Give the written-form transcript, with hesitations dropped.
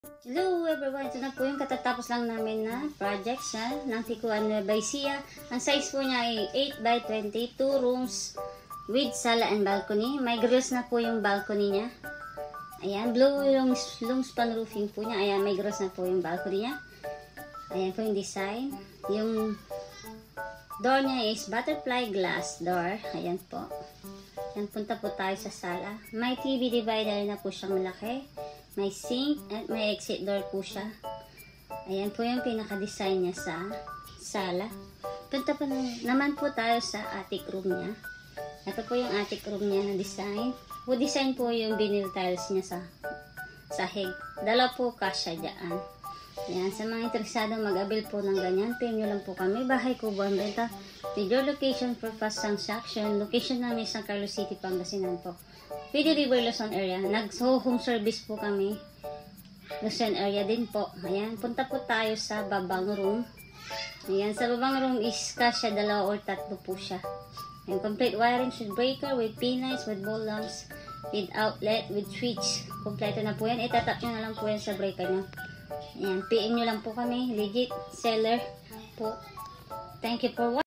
Hello everyone! Ito na po yung katatapos lang namin na project siya ng Tikuan Nueva Ecija. Ang size po niya ay 8 by 20, 2 rooms with sala and balcony. May grills na po yung balcony niya. Ayan, blue yung span roofing po niya. Ayan, may grills na po yung balcony niya. Ayan po yung design. Yung door niya is butterfly glass door. Ayan po. Ayan, punta po tayo sa sala. May TV divider na po siyang malaki. May sink at may exit door po siya. Ayan po yung pinaka-design niya sa sala. Punta po naman po tayo sa attic room niya. Ito po yung attic room niya na design. Wood design po yung vinyl tiles niya sa sahig. Dalawa po kasya dyan. Ayan, sa mga interesado mag-avail po ng ganyan, PM nyo lang po kami. Bahay Kubo ang benta. With your location for fast transaction. Location namin sa Carlos City, Pangasinan po. Pwede River Luzon area. Nag-home service po kami. Luzon area din po. Ayan, punta po tayo sa babang room. Ayan, sa babang room is kasya 2 or 3 po siya. Ayan, complete wiring with breaker, with pinites, with ball lamps, with outlet, with switch. Kompleto na po yan. Itatap nyo na lang po yan sa breaker nyo. Ayan, PM nyo lang po kami. Legit seller po. Thank you for watching.